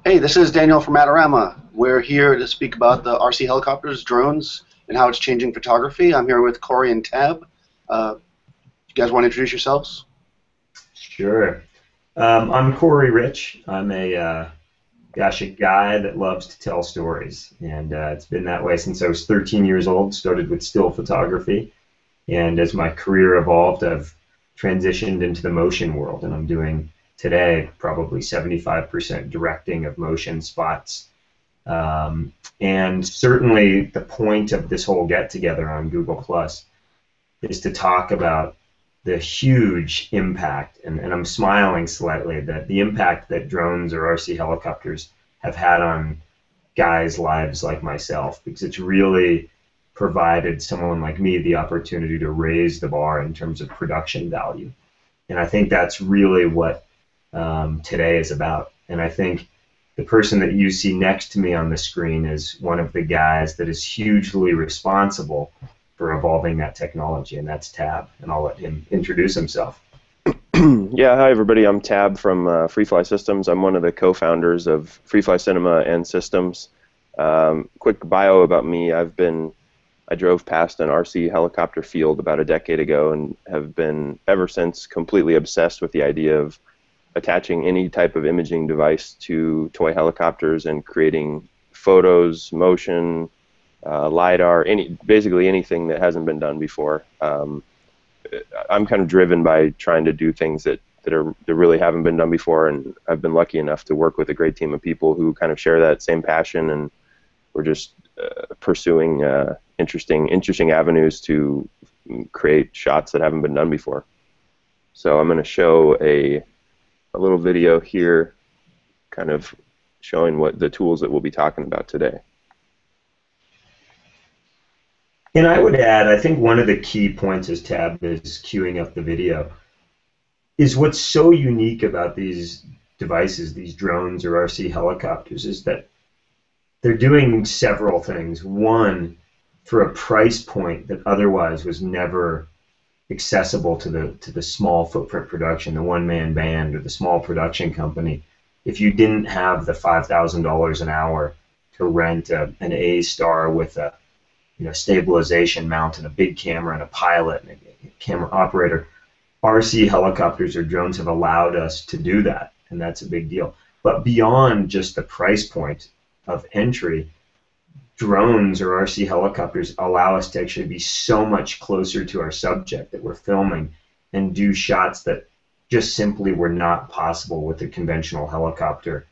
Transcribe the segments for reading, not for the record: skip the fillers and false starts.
Hey, this is Daniel from Adorama. We're here to speak about the RC helicopters, drones, and how it's changing photography. I'm here with Corey and Tab. You guys want to introduce yourselves? Sure. I'm Corey Rich. I'm a guy that loves to tell stories, and it's been that way since I was 13 years old. Started with still photography, and as my career evolved, I've transitioned into the motion world, and I'm doing today probably 75% directing of motion spots. And certainly, the point of this whole get together on Google Plus is to talk about the huge impact, and I'm smiling slightly, that the impact that drones or RC helicopters have had on guys' lives like myself, because it's really provided someone like me the opportunity to raise the bar in terms of production value. And I think that's really what today is about. And I think the person that you see next to me on the screen is one of the guys that is hugely responsible for evolving that technology, and that's Tab, and I'll let him introduce himself. Yeah, hi everybody. I'm Tab from FreeFly Systems. I'm one of the co-founders of FreeFly Cinema and Systems. Quick bio about me: I drove past an RC helicopter field about a decade ago, and have been ever since completely obsessed with the idea of attaching any type of imaging device to toy helicopters and creating photos, motion, LiDAR, basically anything that hasn't been done before. I'm kind of driven by trying to do things that really haven't been done before, and I've been lucky enough to work with a great team of people who kind of share that same passion, and we're just pursuing interesting avenues to create shots that haven't been done before. So I'm going to show a little video here, kind of showing what the tools that we'll be talking about today. And I would add, I think one of the key points as Tab is queuing up the video is what's so unique about these devices, these drones or RC helicopters, is that they're doing several things. One, for a price point that otherwise was never accessible to the small footprint production, the one-man band or the small production company. If you didn't have the $5,000 an hour to rent an A-Star with a stabilization mount and a big camera and a pilot and a camera operator, RC helicopters or drones have allowed us to do that, and that's a big deal. But beyond just the price point of entry, drones or RC helicopters allow us to actually be so much closer to our subject that we're filming and do shots that just simply were not possible with a conventional helicopter,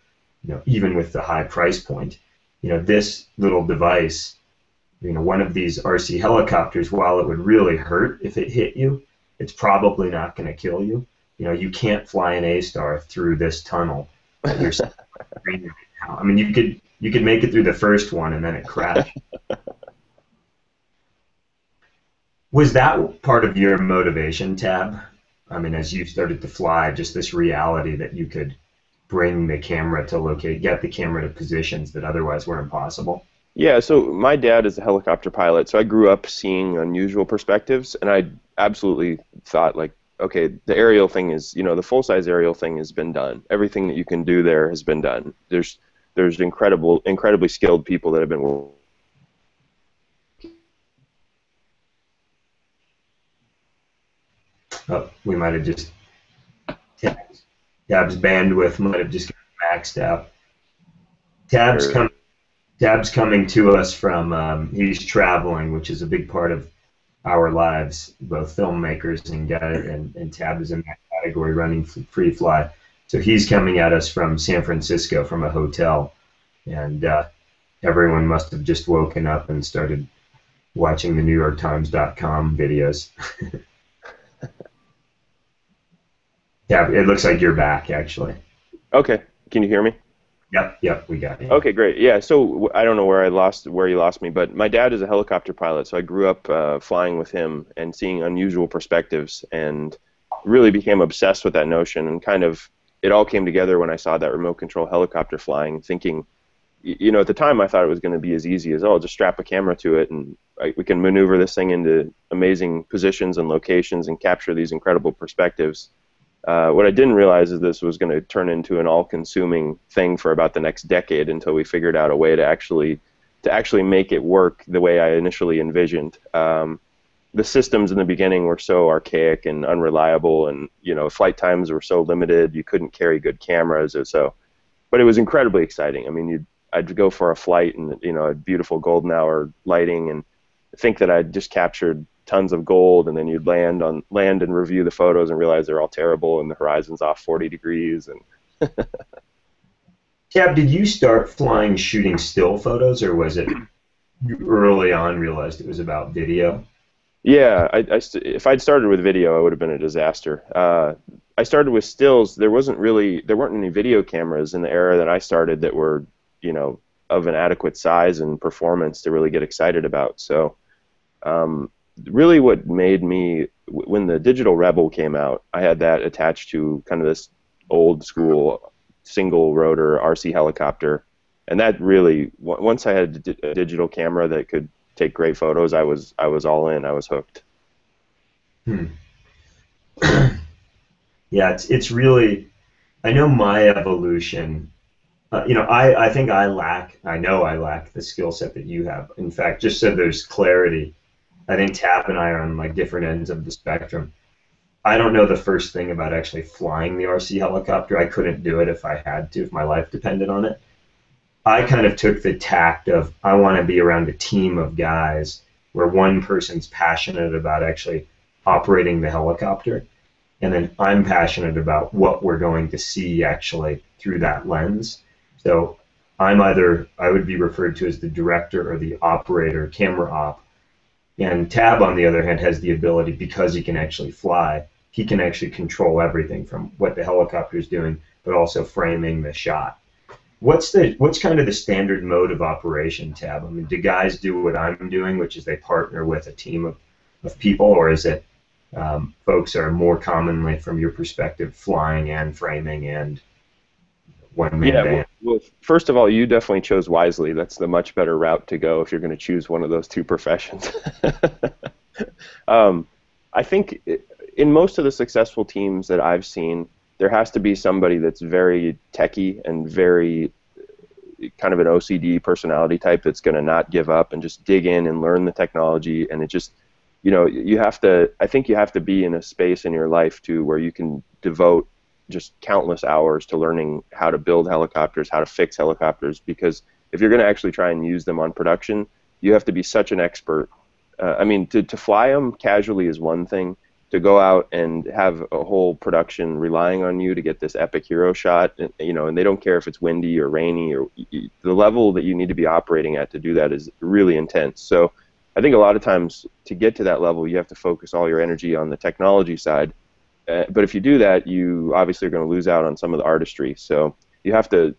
even with the high price point. This little device, one of these RC helicopters, while it would really hurt if it hit you, it's probably not going to kill you. You can't fly an A-Star through this tunnel that you're right now. I mean, you could make it through the first one and then it crashed. Was that part of your motivation, Tab? I mean, as you started to fly, just this reality that you could bring the camera to get the camera to positions that otherwise were impossible? Yeah, so my dad is a helicopter pilot, so I grew up seeing unusual perspectives, and I absolutely thought, like, okay, the aerial thing is, the full-size aerial thing has been done. Everything that you can do there has been done. There's incredibly skilled people that have been working. Oh, we might have just Tab's bandwidth might have just maxed out. Tab's coming to us from he's traveling, which is a big part of our lives, both filmmakers and Tab is in that category, running FreeFly. So he's coming at us from San Francisco from a hotel, and everyone must have just woken up and started watching the NewYorkTimes.com videos. Yeah, it looks like you're back, actually. Okay, can you hear me? Yep, we got you. Okay, great. Yeah, so I don't know where you lost me, but my dad is a helicopter pilot, so I grew up flying with him and seeing unusual perspectives, and really became obsessed with that notion. And kind of, it all came together when I saw that remote control helicopter flying, thinking, at the time I thought it was going to be as easy as, just strap a camera to it and we can maneuver this thing into amazing positions and locations and capture these incredible perspectives. What I didn't realize is this was going to turn into an all-consuming thing for about the next decade until we figured out a way to actually make it work the way I initially envisioned. The systems in the beginning were so archaic and unreliable, and flight times were so limited. You couldn't carry good cameras, but it was incredibly exciting. I mean, I'd go for a flight and a beautiful golden hour lighting, and think that I'd just captured tons of gold, and then you'd land and review the photos and realize they're all terrible and the horizon's off 40 degrees. And Tab, did you start flying shooting still photos, or was it you early on realized it was about video? Yeah, if I'd started with video, it would have been a disaster. I started with stills. There weren't any video cameras in the era that I started that were, of an adequate size and performance to really get excited about. So, really, what made me, when the Digital Rebel came out, I had that attached to kind of this old school single rotor RC helicopter, and that really, once I had a digital camera that could take great photos, I was all in. I was hooked. Yeah, it's really, I know my evolution, I think I lack the skill set that you have. In fact, just so there's clarity, I think Tabb and I are on like different ends of the spectrum. I don't know the first thing about actually flying the RC helicopter. I couldn't do it if I had to, if my life depended on it. I kind of took the tact of, I want to be around a team of guys where one person's passionate about actually operating the helicopter, and then I'm passionate about what we're going to see actually through that lens. So I would be referred to as the director or the operator, camera op. And Tabb, on the other hand, has the ability, because he can actually fly, he can actually control everything from what the helicopter is doing, but also framing the shot. What's kind of the standard mode of operation, Tabb? I mean, do guys do what I'm doing, which is they partner with a team of people, or is it folks are more commonly, from your perspective, flying and framing and one-man band? Well, first of all, you definitely chose wisely. That's the much better route to go if you're going to choose one of those two professions. I think in most of the successful teams that I've seen, there has to be somebody that's very techie and very kind of an OCD personality type that's going to not give up and just dig in and learn the technology. And it just, I think you have to be in a space in your life too where you can devote just countless hours to learning how to build helicopters, how to fix helicopters, because if you're going to actually try and use them on production, you have to be such an expert. To fly them casually is one thing. To go out and have a whole production relying on you to get this epic hero shot, and they don't care if it's windy or rainy, or the level that you need to be operating at to do that is really intense. So I think a lot of times to get to that level, you have to focus all your energy on the technology side. But if you do that, you obviously are going to lose out on some of the artistry. So you have to,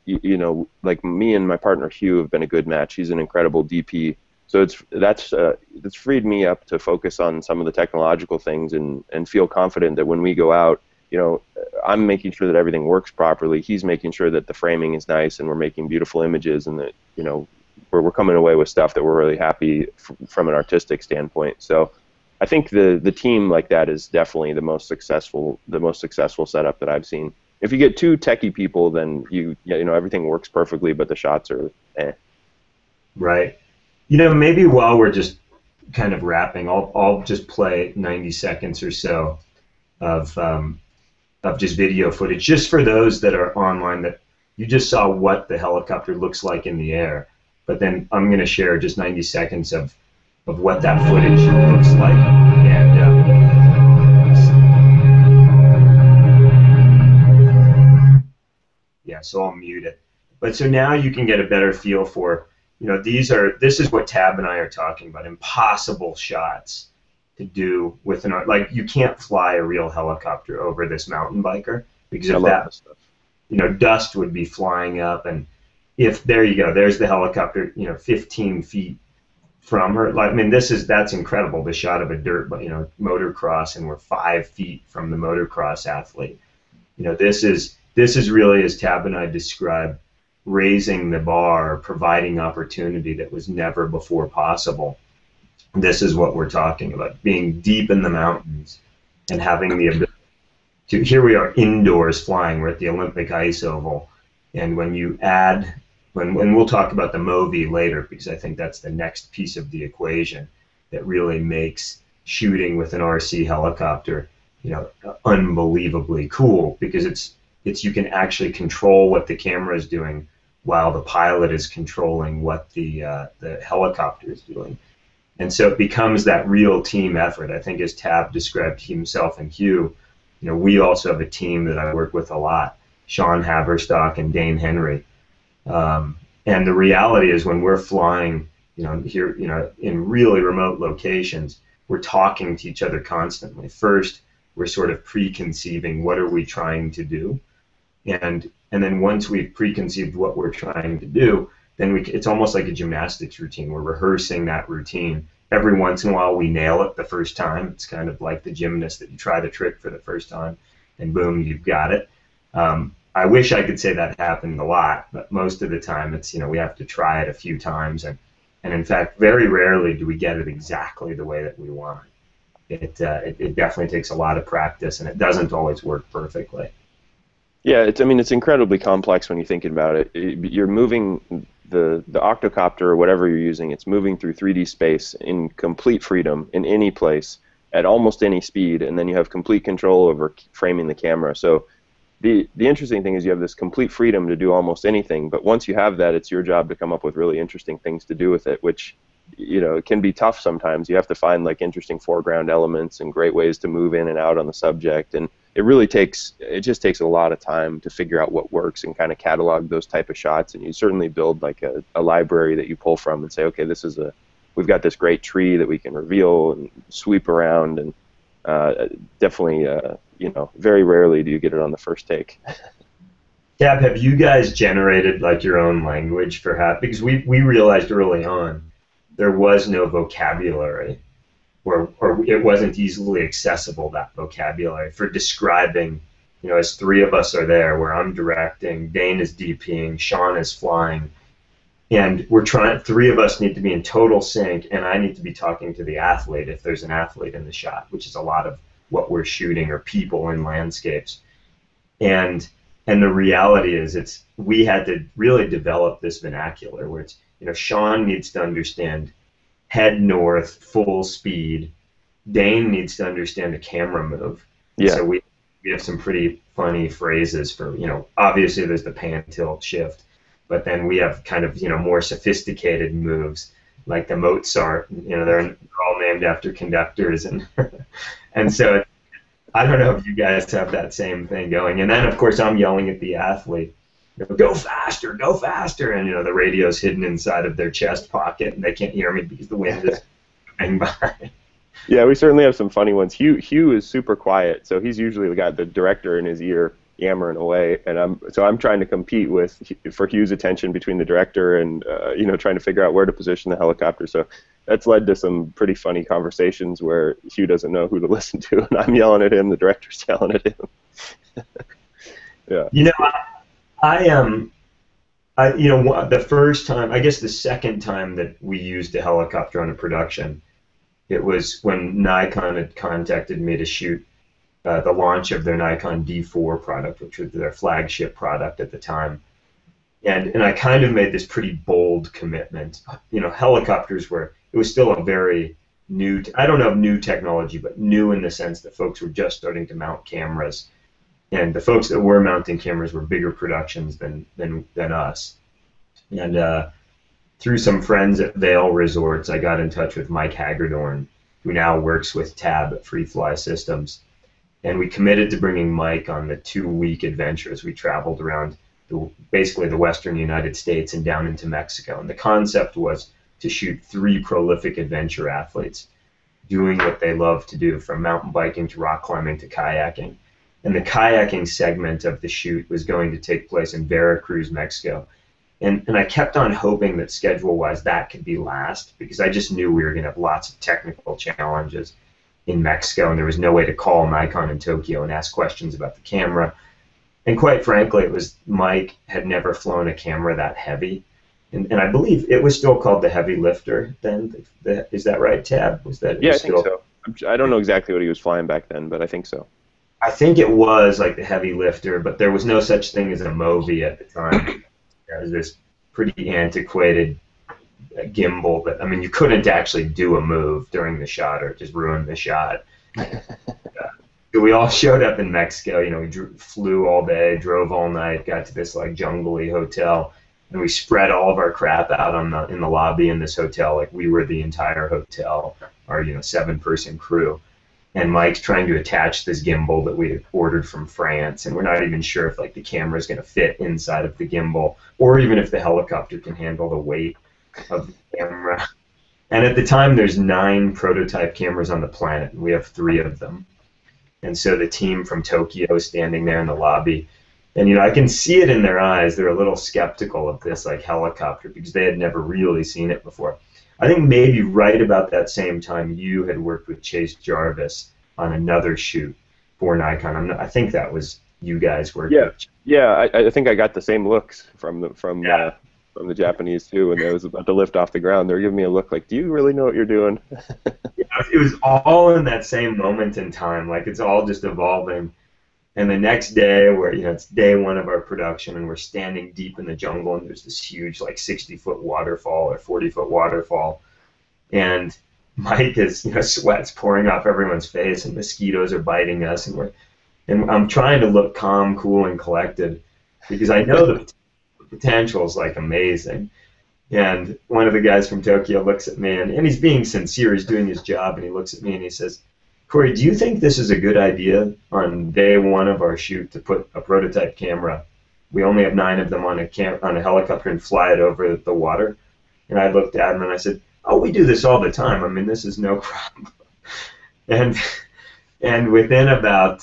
like me and my partner Hugh have been a good match. He's an incredible DP. So that's freed me up to focus on some of the technological things and feel confident that when we go out, I'm making sure that everything works properly. He's making sure that the framing is nice and we're making beautiful images, and that we're coming away with stuff that we're really happy from an artistic standpoint. So I think the team like that is definitely the most successful setup that I've seen. If you get two techie people, then everything works perfectly, but the shots are eh. Right. Maybe while we're just kind of wrapping, I'll just play 90 seconds or so of just video footage, just for those that are online, that you just saw what the helicopter looks like in the air. But then I'm going to share just 90 seconds of what that footage looks like. And yeah, so I'll mute it. But so now you can get a better feel for, this is what Tabb and I are talking about, impossible shots to do with an art. Like, you can't fly a real helicopter over this mountain biker, because if that, dust would be flying up, and if, there you go, there's the helicopter, 15 feet from her. Like, that's incredible, the shot of a dirt, motocross, and we're 5 feet from the motocross athlete. This is really, as Tabb and I described, raising the bar, providing opportunity that was never before possible. This is what we're talking about, being deep in the mountains and having the ability. here we are indoors flying. We're at the Olympic ice oval, and when you add, when we'll talk about the MOVI later, because I think that's the next piece of the equation that really makes shooting with an RC helicopter, unbelievably cool, because it's you can actually control what the camera is doing while the pilot is controlling what the helicopter is doing. And so it becomes that real team effort. I think as Tabb described himself and Hugh, we also have a team that I work with a lot, Sean Haverstock and Dane Henry. And the reality is when we're flying, here, in really remote locations, we're talking to each other constantly. First, we're sort of preconceiving what are we trying to do, and then once we've preconceived what we're trying to do, then it's almost like a gymnastics routine. We're rehearsing that routine. Every once in a while, we nail it the first time. It's kind of like the gymnast that you try the trick for the first time, and boom, you've got it. I wish I could say that happened a lot, but most of the time, it's we have to try it a few times, and in fact, very rarely do we get it exactly the way that we want. It definitely takes a lot of practice, and it doesn't always work perfectly. Yeah, it's incredibly complex when you're thinking about it. You're moving the octocopter or whatever you're using. It's moving through 3D space in complete freedom in any place at almost any speed, and then you have complete control over framing the camera. So the interesting thing is you have this complete freedom to do almost anything, but once you have that, it's your job to come up with really interesting things to do with it, which it can be tough sometimes. You have to find like interesting foreground elements and great ways to move in and out on the subject, and it just takes a lot of time to figure out what works and kind of catalog those type of shots. And you certainly build like a library that you pull from and say, okay, we've got this great tree that we can reveal and sweep around, and definitely very rarely do you get it on the first take. Tabb, have you guys generated like your own language perhaps? Because we realized early on there was no vocabulary, or it wasn't easily accessible, that vocabulary for describing, as three of us are there, where I'm directing, Dane is DPing, Sean is flying, and three of us need to be in total sync, and I need to be talking to the athlete if there's an athlete in the shot, which is a lot of what we're shooting, or people in landscapes. And the reality is we had to really develop this vernacular where it's, Sean needs to understand head north, full speed. Dane needs to understand a camera move. Yeah. So we have some pretty funny phrases for, obviously there's the pan, tilt, shift, but then we have kind of, more sophisticated moves like the Mozart, they're all named after conductors, and and so I don't know if you guys have that same thing going. And then of course I'm yelling at the athlete, go faster, and the radio's hidden inside of their chest pocket, and they can't hear me because the wind is going by. Yeah, we certainly have some funny ones. Hugh is super quiet, so he's usually got the director in his ear yammering away, and I'm trying to compete for Hugh's attention between the director and trying to figure out where to position the helicopter. So that's led to some pretty funny conversations where Hugh doesn't know who to listen to, and I'm yelling at him, the director's yelling at him. Yeah. The first time, I guess the second time that we used a helicopter on a production, it was when Nikon had contacted me to shoot the launch of their Nikon D4 product, which was their flagship product at the time. And I kind of made this pretty bold commitment. Helicopters it was still a very new, I don't know if new technology, but new in the sense that folks were just starting to mount cameras. And the folks that were mounting cameras were bigger productions than us. And through some friends at Vail Resorts, I got in touch with Mike Hagedorn, who now works with Tabb at FreeFly Systems. And we committed to bringing Mike on the 2-week adventures. We traveled around basically the western United States and down into Mexico. And the concept was to shoot 3 prolific adventure athletes doing what they love to do, from mountain biking to rock climbing to kayaking. And the kayaking segment of the shoot was going to take place in Veracruz, Mexico. And I kept on hoping that schedule-wise that could be last, because I just knew we were going to have lots of technical challenges in Mexico, and there was no way to call Nikon in Tokyo and ask questions about the camera. And quite frankly, Mike had never flown a camera that heavy. And I believe it was still called the Heavy Lifter then. Is that right, Tabb? Yeah, I think so. I don't know exactly what he was flying back then, but I think so. I think it was like the heavy lifter, but there was no such thing as a Movi at the time. There was this pretty antiquated gimbal that, I mean, you couldn't actually do a move during the shot or it just ruined the shot. We all showed up in Mexico. You know, we flew all day, drove all night, got to this like jungly hotel, and we spread all of our crap out in the lobby in this hotel. Like we were the entire hotel, our 7-person crew. And Mike's trying to attach this gimbal that we had ordered from France, and we're not even sure if like the camera is going to fit inside of the gimbal, or even if the helicopter can handle the weight of the camera. And at the time, there's 9 prototype cameras on the planet, and we have 3 of them. And so the team from Tokyo is standing there in the lobby, and I can see it in their eyes. They're a little skeptical of this like helicopter because they had never really seen it before. I think maybe right about that same time you had worked with Chase Jarvis on another shoot for Nikon. I think that was you guys working. Yeah. I think I got the same looks from the Japanese too when I was about to lift off the ground. They're giving me a look like, "Do you really know what you're doing?" It was all in that same moment in time. Like it's all just evolving. And the next day, where it's day 1 of our production, and we're standing deep in the jungle, and there's this huge, like 60-foot waterfall or 40-foot waterfall, and Mike is, sweat's pouring off everyone's face, and mosquitoes are biting us, and I'm trying to look calm, cool, and collected, because I know the potential is like amazing. And one of the guys from Tokyo looks at me, and he's being sincere. He's doing his job, and he looks at me and he says, "Corey, do you think this is a good idea on day 1 of our shoot to put a prototype camera? We only have 9 of them on a helicopter and fly it over the water." And I looked at him and I said, "Oh, we do this all the time. I mean, this is no problem." And within about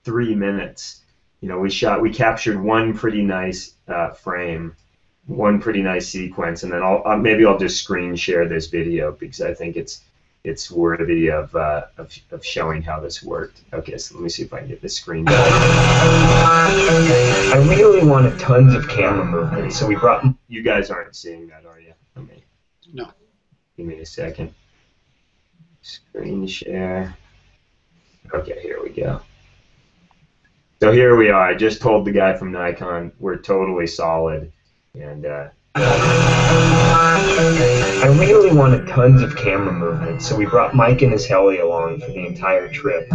3 minutes, we captured one pretty nice frame, one pretty nice sequence, and then maybe I'll just screen share this video because I think it's worthy of showing how this worked. Okay, so let me see if I can get this screen down. I really wanted tons of camera movement, so we brought... You guys aren't seeing that, are you? No. Give me a second. Screen share. Okay, here we go. So here we are. I just told the guy from Nikon we're totally solid, and I really wanted tons of camera movement, so we brought Mike and his heli along for the entire trip.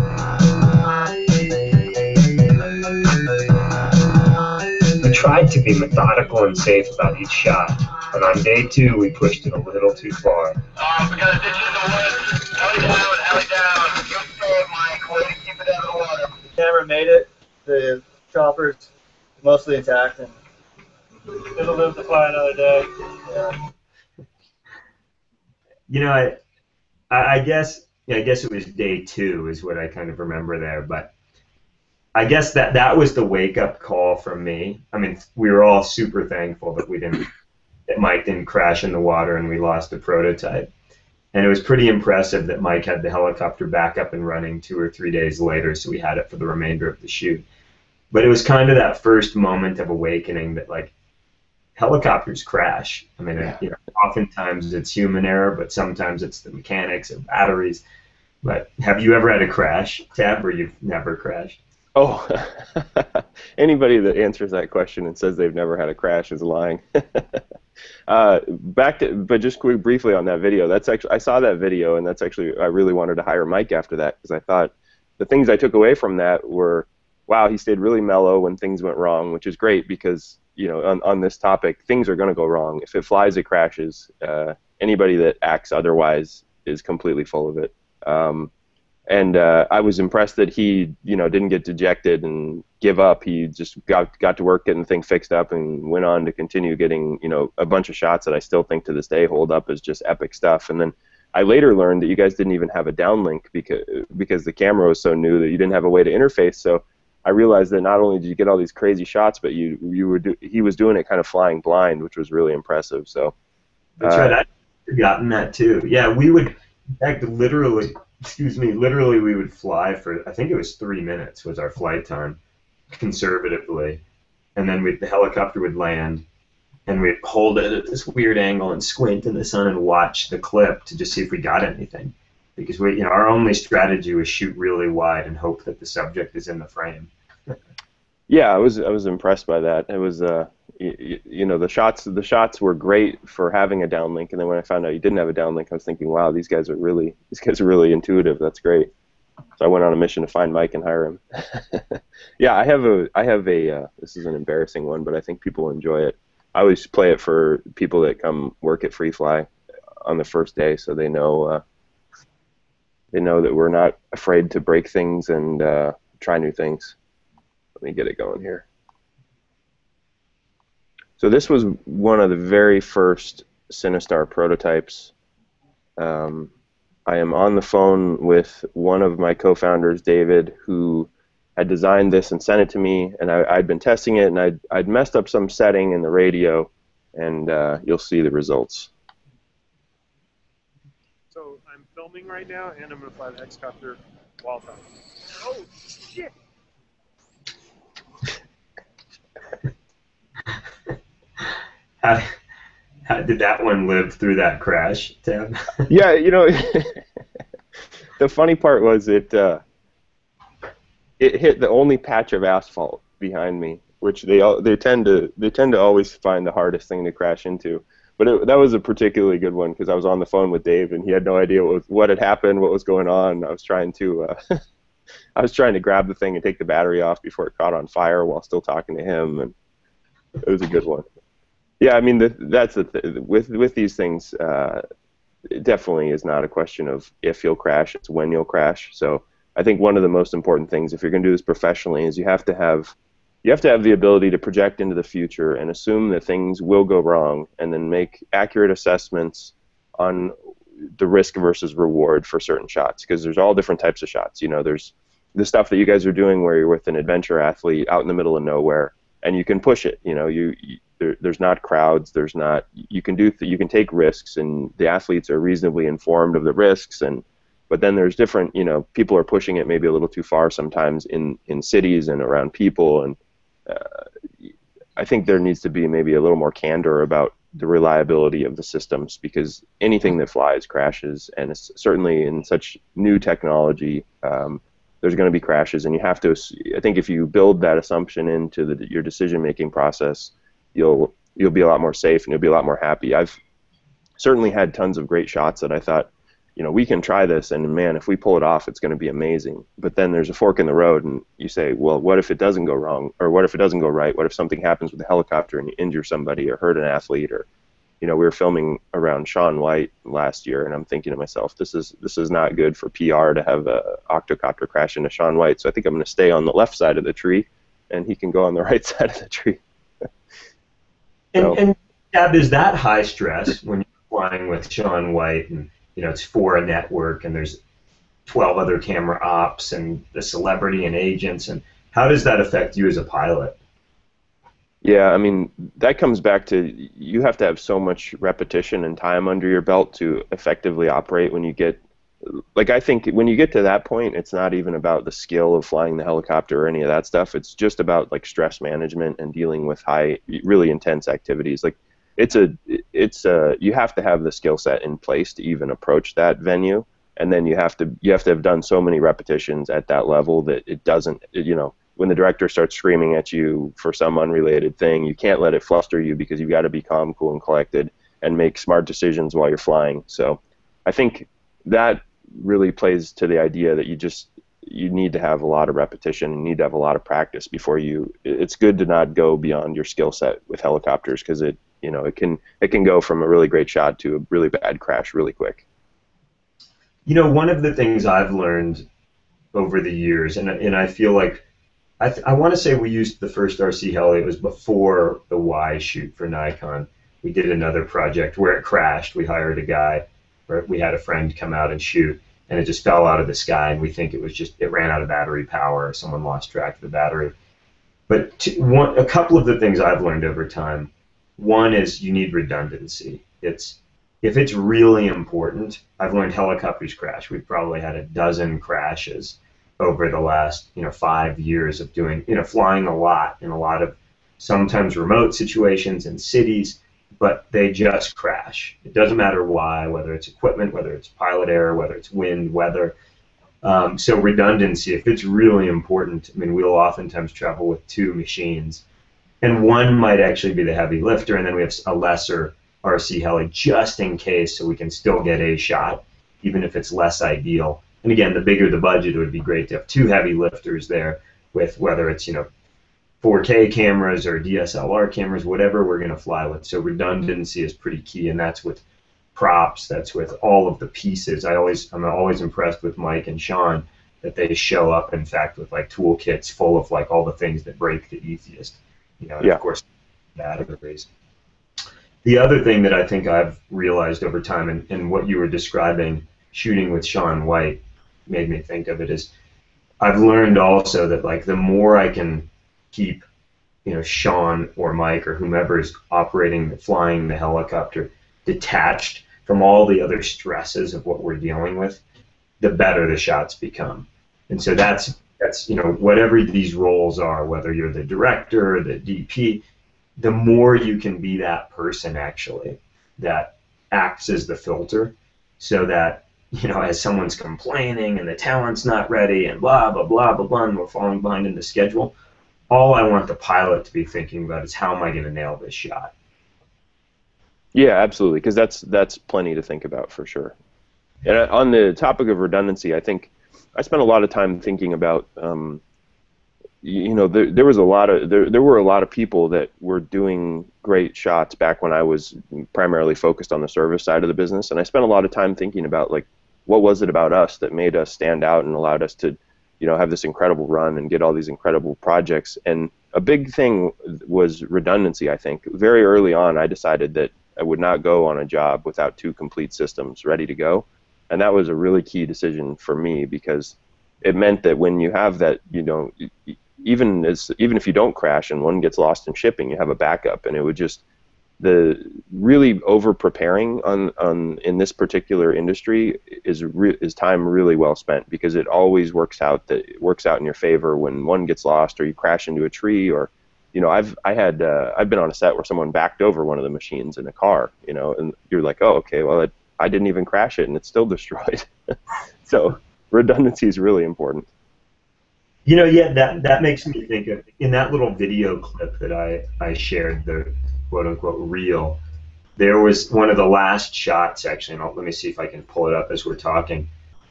We tried to be methodical and safe about each shot, but on day 2 we pushed it a little too far. We got a ditch in the woods. Heli down. Good save, Mike. Way to keep it out of the water. The camera made it. The chopper's mostly intact, and it'll live to fly another day. Yeah. I guess it was day 2 is what I kind of remember there, but I guess that was the wake-up call from me. I mean, we were all super thankful that Mike didn't crash in the water and we lost the prototype. And it was pretty impressive that Mike had the helicopter back up and running 2 or 3 days later, so we had it for the remainder of the shoot. But it was kind of that first moment of awakening that, like, helicopters crash. I mean, oftentimes it's human error, but sometimes it's the mechanics or batteries. But have you ever had a crash, Tabb, or you've never crashed? Oh, anybody that answers that question and says they've never had a crash is lying. But just briefly on that video, I saw that video, and I really wanted to hire Mike after that because I thought the things I took away from that were, wow, he stayed really mellow when things went wrong, which is great because, on this topic, things are going to go wrong. If it flies, it crashes. Anybody that acts otherwise is completely full of it. And I was impressed that he, didn't get dejected and give up. He just got to work getting the thing fixed up and went on to continue getting, a bunch of shots that I still think to this day hold up as just epic stuff. And then I later learned that you guys didn't even have a downlink because the camera was so new that you didn't have a way to interface. So I realized that not only did you get all these crazy shots, but he was doing it kind of flying blind, which was really impressive. So that's right. I'd forgotten that too. Yeah, we would, in fact, literally we would fly for, I think it was 3 minutes was our flight time, conservatively, and then the helicopter would land, and we'd hold it at this weird angle and squint in the sun and watch the clip to just see if we got anything. because we, our only strategy was shoot really wide and hope that the subject is in the frame. Yeah, I was impressed by that. It was the shots were great for having a downlink, and then when I found out you didn't have a downlink, I was thinking, wow, these guys are really intuitive. That's great. So I went on a mission to find Mike and hire him. Yeah, I have a this is an embarrassing one, but I think people will enjoy it. I always play it for people that come work at FreeFly on the first day, so they know that we're not afraid to break things and try new things. Let me get it going here. So this was one of the very first Cinestar prototypes. I am on the phone with one of my co-founders, David, who had designed this and sent it to me, and I'd been testing it, and I'd messed up some setting in the radio, and you'll see the results. So I'm filming right now, and I'm going to fly the Quadcopter while filming. Oh, shit! How did that one live through that crash, Tab? Yeah, the funny part was it hit the only patch of asphalt behind me, which they tend to always find the hardest thing to crash into. But that was a particularly good one because I was on the phone with Dave and he had no idea what had happened, what was going on. I was trying to grab the thing and take the battery off before it caught on fire while still talking to him, and it was a good one. Yeah, I mean that's with these things. It definitely is not a question of if you'll crash; it's when you'll crash. So I think one of the most important things, if you're going to do this professionally, is you have to have the ability to project into the future and assume that things will go wrong, and then make accurate assessments on the risk versus reward for certain shots. Because there's all different types of shots. There's the stuff that you guys are doing where you're with an adventure athlete out in the middle of nowhere, and you can push it. There's not crowds. There's not. You can take risks, and the athletes are reasonably informed of the risks. But then there's different. People are pushing it maybe a little too far sometimes in cities and around people. And I think there needs to be maybe a little more candor about the reliability of the systems, because anything that flies crashes, and it's certainly in such new technology. There's going to be crashes, and you have to. I think if you build that assumption into your decision-making process, you'll be a lot more safe and you'll be a lot more happy. I've certainly had tons of great shots that I thought, we can try this, and man, if we pull it off, it's going to be amazing. But then there's a fork in the road, and you say, well, what if it doesn't go wrong, or what if it doesn't go right? What if something happens with the helicopter and you injure somebody or hurt an athlete? Or we were filming around Shaun White last year, and I'm thinking to myself, this is not good for PR to have a octocopter crash into Shaun White. So I think I'm going to stay on the left side of the tree, and he can go on the right side of the tree. And Tab, is that high stress when you're flying with Shaun White, and it's for a network, and there's 12 other camera ops and the celebrity and agents, and how does that affect you as a pilot? Yeah, I mean, that comes back to you have to have so much repetition and time under your belt to effectively operate when you get, I think when you get to that point, it's not even about the skill of flying the helicopter or any of that stuff. It's just about stress management and dealing with really intense activities. You have to have the skill set in place to even approach that venue, and then you have to have done so many repetitions at that level that it doesn't, when the director starts screaming at you for some unrelated thing, you can't let it fluster you, because you've got to be calm, cool, and collected and make smart decisions while you're flying. So I think that really plays to the idea that you need to have a lot of repetition, you need to have a lot of practice before it's good to not go beyond your skill set with helicopters, because it can go from a really great shot to a really bad crash really quick. One of the things I've learned over the years, and I feel like I want to say we used the first RC heli. It was before the Y shoot for Nikon. We did another project where it crashed. We hired a guy, or we had a friend come out and shoot, and it just fell out of the sky, and we think it ran out of battery power, or someone lost track of the battery. But a couple of the things I've learned over time, one is you need redundancy. If it's really important, I've learned helicopters crash. We've probably had a dozen crashes over the last 5 years of doing flying a lot in a lot of sometimes remote situations in cities, but they just crash. It doesn't matter why, whether it's equipment, whether it's pilot error, whether it's wind, weather. So redundancy, if it's really important, I mean, we'll oftentimes travel with 2 machines, and one might actually be the heavy lifter, and then we have a lesser RC heli just in case, so we can still get a shot, even if it's less ideal. And again, the bigger the budget, it would be great to have 2 heavy lifters there with whether it's 4K cameras or DSLR cameras, whatever we're going to fly with. So redundancy is pretty key, and that's with props, that's with all of the pieces. I'm always impressed with Mike and Sean that they show up, in fact, with like toolkits full of like all the things that break the easiest. And of course, batteries. The other thing that I think I've realized over time, and what you were describing, shooting with Sean White, made me think of it, is I've learned also that like the more I can keep, Sean or Mike or whomever is flying the helicopter detached from all the other stresses of what we're dealing with, the better the shots become. And so that's whatever these roles are, whether you're the director or the DP, the more you can be that person actually that acts as the filter, so that as someone's complaining and the talent's not ready and blah blah blah blah blah and we're falling behind in the schedule, all I want the pilot to be thinking about is how am I going to nail this shot. Yeah, absolutely, because that's plenty to think about for sure. And on the topic of redundancy, I think I spent a lot of time thinking about, there were a lot of people that were doing great shots back when I was primarily focused on the service side of the business, and I spent a lot of time thinking about like what was it about us that made us stand out and allowed us to, have this incredible run and get all these incredible projects. And a big thing was redundancy. I think very early on, I decided that I would not go on a job without 2 complete systems ready to go. And that was a really key decision for me, because it meant that when you have that, even if you don't crash and one gets lost in shipping, you have a backup. And it would just, the really over preparing on in this particular industry is time really well spent, because it always works out in your favor when one gets lost or you crash into a tree, or I've been on a set where someone backed over one of the machines in a car, and you're like, oh, okay, well, I didn't even crash it and it's still destroyed. So redundancy is really important. That makes me think of, in that little video clip that I shared, the quote-unquote reel, there was one of the last shots, actually, and let me see if I can pull it up as we're talking.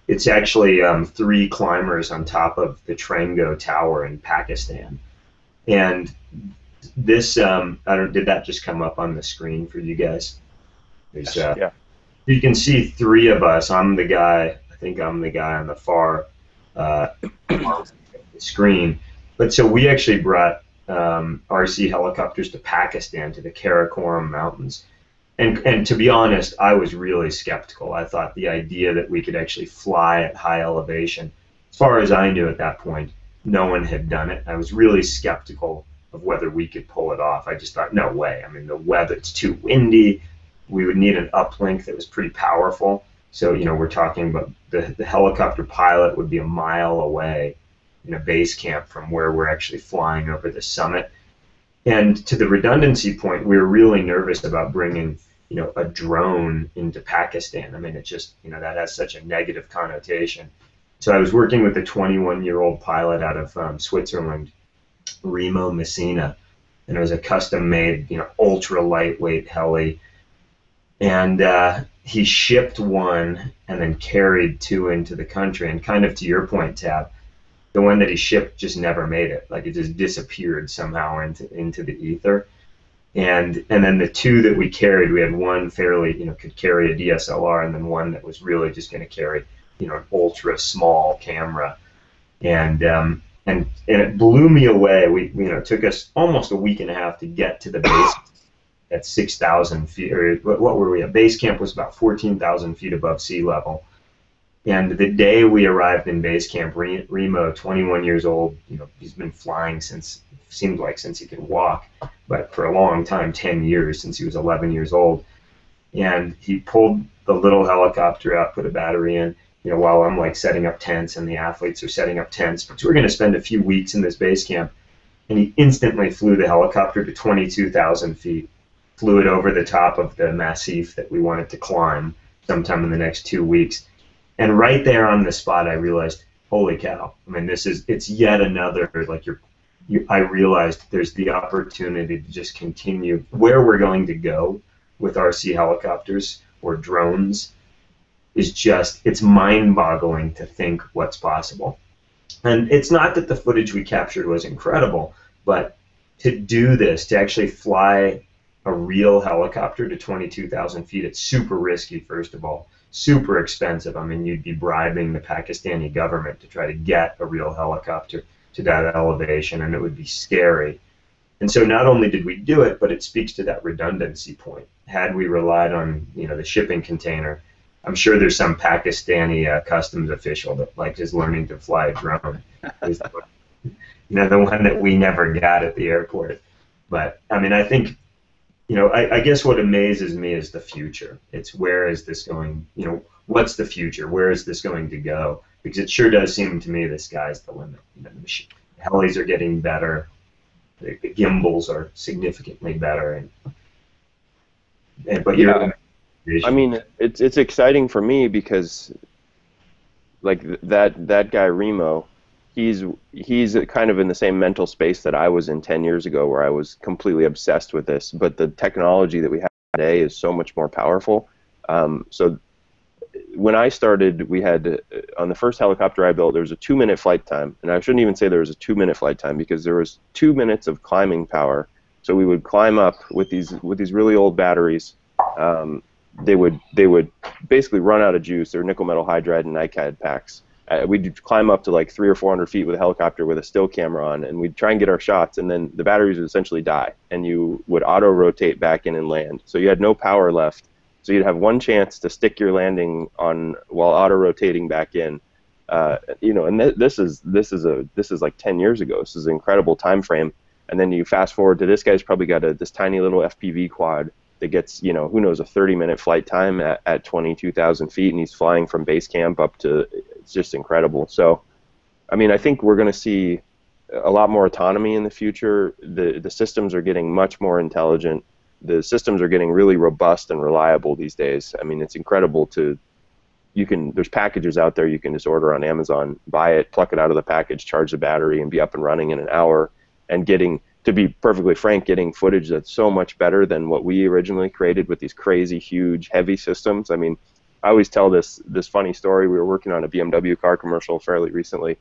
It's actually 3 climbers on top of the Trango Tower in Pakistan. And this, did that just come up on the screen for you guys? Yeah. You can see 3 of us. I think I'm the guy on the far screen. But so we actually brought RC helicopters to Pakistan, to the Karakoram Mountains. And to be honest, I was really skeptical. I thought the idea that we could actually fly at high elevation, as far as I knew at that point, no one had done it. I was really skeptical of whether we could pull it off. I just thought, no way. I mean, the weather, it's too windy. We would need an uplink that was pretty powerful. So, we're talking about the helicopter pilot would be a mile away in a base camp from where we're actually flying over the summit. And to the redundancy point, we were really nervous about bringing, a drone into Pakistan. I mean, it just, that has such a negative connotation. So I was working with a 21-year-old pilot out of Switzerland, Remo Messina, and it was a custom-made, ultra lightweight heli. And he shipped one and then carried 2 into the country. And kind of to your point, Tab, the one that he shipped just never made it. Like, it just disappeared somehow into the ether. And then the 2 that we carried, we had one fairly, could carry a DSLR, and then one that was really just going to carry, an ultra small camera. And it blew me away. It took us almost a week and a half to get to the base at 6,000 feet, or what were we at? Base camp was about 14,000 feet above sea level. And the day we arrived in base camp, Remo, 21 years old, he's been flying since he could walk, but for a long time, 10 years, since he was 11 years old. And he pulled the little helicopter out, put a battery in, while I'm like setting up tents and the athletes are setting up tents, because we're going to spend a few weeks in this base camp. And he instantly flew the helicopter to 22,000 feet. flew it over the top of the massif that we wanted to climb sometime in the next 2 weeks. And right there on the spot, I realized, holy cow! I mean, it's yet another, like I realized there's the opportunity to just continue where we're going to go with RC helicopters or drones is just, it's mind-boggling to think what's possible. And it's not that the footage we captured was incredible, but to do this, to actually fly a real helicopter to 22,000 feet, it's super risky, first of all, super expensive. I mean, you'd be bribing the Pakistani government to try to get a real helicopter to that elevation, and it would be scary. And so not only did we do it, but it speaks to that redundancy point. Had we relied on, the shipping container, I'm sure there's some Pakistani customs official that is learning to fly a drone. The one that we never got at the airport. But I mean, I think, I guess what amazes me is the future. It's where is this going? What's the future? Where is this going to go? Because it sure does seem to me the sky's the limit. The helis are getting better. The gimbals are significantly better. But I mean, it's exciting for me because, that guy Remo, he's kind of in the same mental space that I was in 10 years ago, where I was completely obsessed with this. But the technology that we have today is so much more powerful. So when I started, we had on the first helicopter I built, there was a 2-minute flight time, and I shouldn't even say there was a 2-minute flight time because there was 2 minutes of climbing power. So we would climb up with these really old batteries. They would basically run out of juice. They're nickel metal hydride and NiCad packs. We'd climb up to 300 or 400 feet with a helicopter with a still camera on, and we'd try and get our shots, and then the batteries would essentially die, and you would auto-rotate back in and land. So you had no power left. So you'd have one chance to stick your landing on while auto-rotating back in. And this is like 10 years ago. This is an incredible time frame. And then you fast forward to this guy's probably got this tiny little FPV quad that gets, who knows, a 30-minute flight time at 22,000 feet, and he's flying from base camp up to, it's just incredible. So, I mean, I think we're going to see a lot more autonomy in the future. The systems are getting much more intelligent. The systems are getting really robust and reliable these days. I mean, it's incredible there's packages out there you can just order on Amazon, buy it, pluck it out of the package, charge the battery, and be up and running in an hour, and to be perfectly frank, getting footage that's so much better than what we originally created with these crazy, huge, heavy systems. I mean, I always tell this funny story. We were working on a BMW car commercial fairly recently,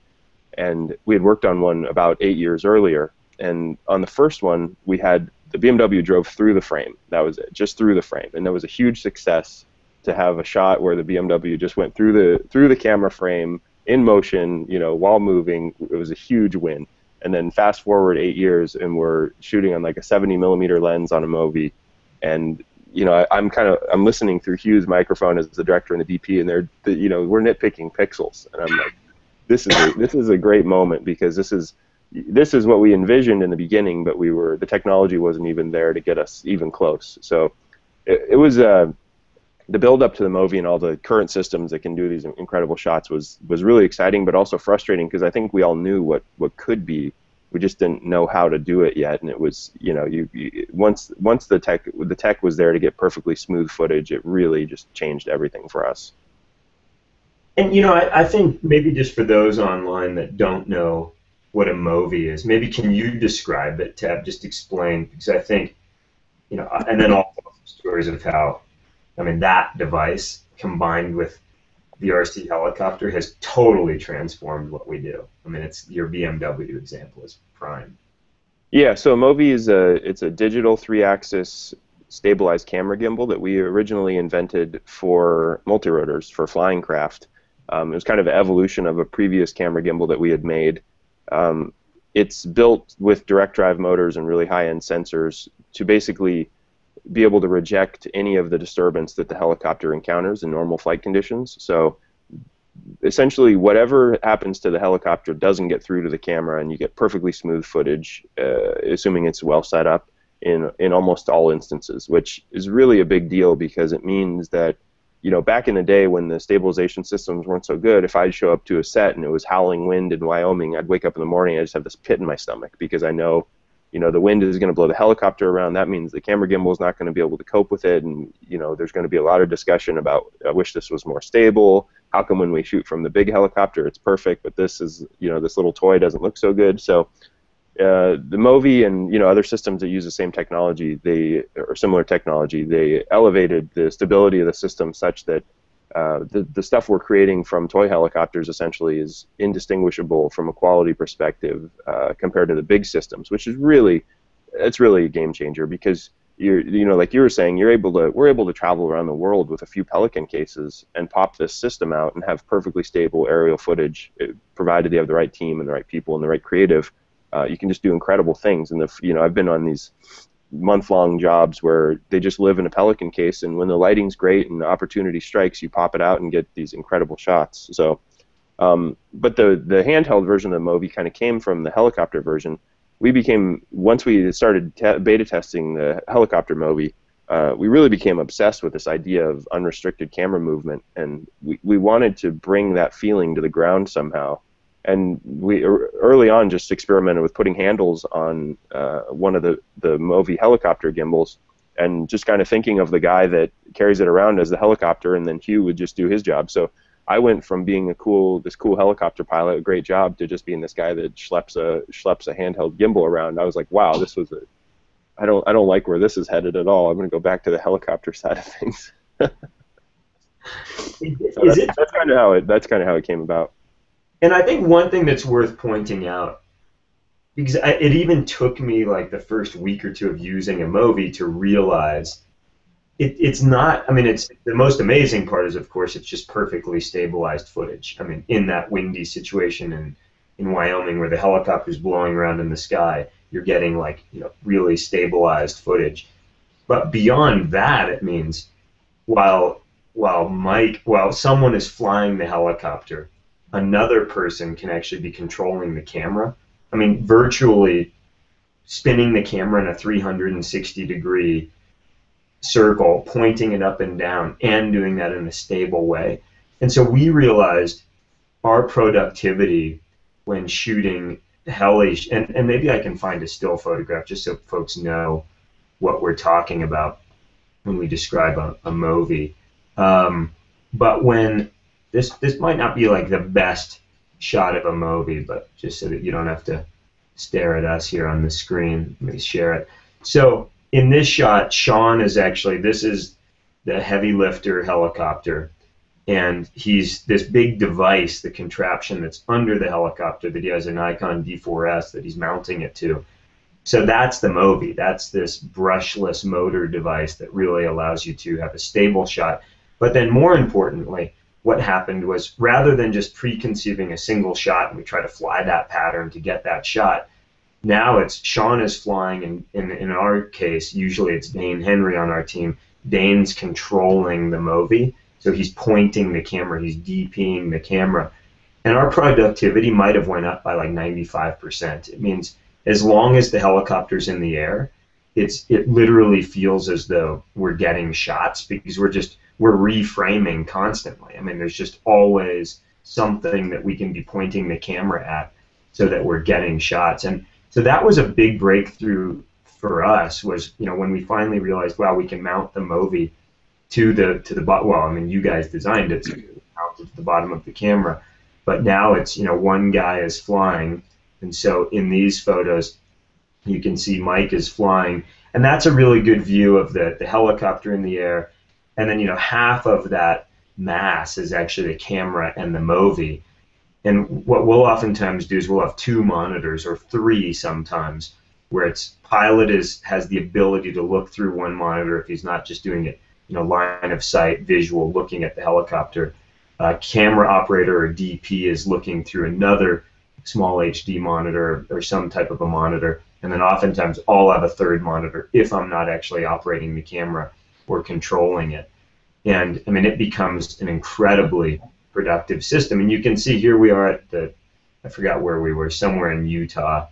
and we had worked on one about 8 years earlier. And on the first one, we had the BMW drove through the frame. That was it, just through the frame. And that was a huge success to have a shot where the BMW just went through the camera frame in motion, while moving. It was a huge win. And then fast forward 8 years, and we're shooting on a 70mm lens on a Movi, and I'm listening through Hugh's microphone as the director and the DP, and we're nitpicking pixels, and I'm like, this is a great moment because this is what we envisioned in the beginning, but the technology wasn't even there to get us even close. So it was the build up to the Movi and all the current systems that can do these incredible shots was really exciting, but also frustrating because I think we all knew what could be. We just didn't know how to do it yet, and it was once the tech was there to get perfectly smooth footage, it really just changed everything for us. And I think maybe just for those online that don't know what a Movi is, maybe can you describe it, Tabb? Just explain, because I think and then also stories of how, that device combined with the RC helicopter has totally transformed what we do. It's your BMW example is prime. Yeah, so a Movi it's a digital 3-axis stabilized camera gimbal that we originally invented for multirotors, for flying craft. It was kind of an evolution of a previous camera gimbal that we had made. It's built with direct drive motors and really high-end sensors to basically be able to reject any of the disturbance that the helicopter encounters in normal flight conditions. So essentially whatever happens to the helicopter doesn't get through to the camera, and you get perfectly smooth footage, assuming it's well set up in almost all instances, which is really a big deal because it means that back in the day when the stabilization systems weren't so good, if I'd show up to a set and it was howling wind in Wyoming, I'd wake up in the morning and I just have this pit in my stomach because I know the wind is going to blow the helicopter around. That means the camera gimbal is not going to be able to cope with it, and there's going to be a lot of discussion about, I wish this was more stable. How come when we shoot from the big helicopter it's perfect, but this is, this little toy doesn't look so good? So the Movi and other systems that use the same technology, or similar technology, they elevated the stability of the system such that the stuff we're creating from toy helicopters essentially is indistinguishable from a quality perspective compared to the big systems, which is really a game changer, because like you were saying, we're able to travel around the world with a few Pelican cases and pop this system out and have perfectly stable aerial footage, provided you have the right team and the right people and the right creative. You can just do incredible things. And I've been on these month-long jobs where they just live in a Pelican case, and when the lighting's great and the opportunity strikes, you pop it out and get these incredible shots. So, but the handheld version of the Movi kind of came from the helicopter version. Once we started beta testing the helicopter Movi, we really became obsessed with this idea of unrestricted camera movement, and we wanted to bring that feeling to the ground somehow. And we early on just experimented with putting handles on one of the Movi helicopter gimbals, and just kind of thinking of the guy that carries it around as the helicopter, and then Hugh would just do his job. So I went from being this cool helicopter pilot, a great job, to just being this guy that schleps a handheld gimbal around. I was like, wow, I don't like where this is headed at all. I'm going to go back to the helicopter side of things. That's kind of how it came about. And I think one thing that's worth pointing out, because it even took me like the first week or two of using a Movi to realize it's not, it's the most amazing part is, of course, it's just perfectly stabilized footage. In that windy situation in Wyoming where the helicopter's blowing around in the sky, you're getting really stabilized footage. But beyond that, it means while someone is flying the helicopter, another person can actually be controlling the camera. Virtually spinning the camera in a 360-degree circle, pointing it up and down, and doing that in a stable way. And so we realized our productivity when shooting heli, and maybe I can find a still photograph just so folks know what we're talking about when we describe a Movi. But when this might not be like the best shot of a Movi, but just so that you don't have to stare at us here on the screen, let me share it. So in this shot, Sean is this is the heavy lifter helicopter, and he's this big device, the contraption that's under the helicopter that he has an Nikon D4S that he's mounting it to. So that's the Movi. That's this brushless motor device that really allows you to have a stable shot. But then more importantly, what happened was, rather than just preconceiving a single shot and we try to fly that pattern to get that shot, now it's Sean is flying, and in our case, usually it's Dane Henry on our team. Dane's controlling the Movi, so he's pointing the camera, he's DPing the camera. And our productivity might have went up by like 95%. It means as long as the helicopter's in the air, it literally feels as though we're getting shots, because we're reframing constantly. There's just always something that we can be pointing the camera at so that we're getting shots. And so that was a big breakthrough for us, was when we finally realized, wow, we can mount the Movi to the bottom. Well, you guys designed it, so it's mounted to the bottom of the camera. But now it's, one guy is flying, and so in these photos, you can see Mike is flying, and that's a really good view of the helicopter in the air. And then, half of that mass is actually the camera and the Movi. And what we'll oftentimes do is we'll have 2 monitors, or 3 sometimes, where pilot has the ability to look through one monitor if he's not just doing it, line of sight, visual, looking at the helicopter. Camera operator or DP is looking through another small HD monitor or some type of a monitor. And then oftentimes I'll have a 3rd monitor if I'm not actually operating the camera or controlling it. And it becomes an incredibly productive system. And you can see here we are at I forgot where we were, somewhere in Utah,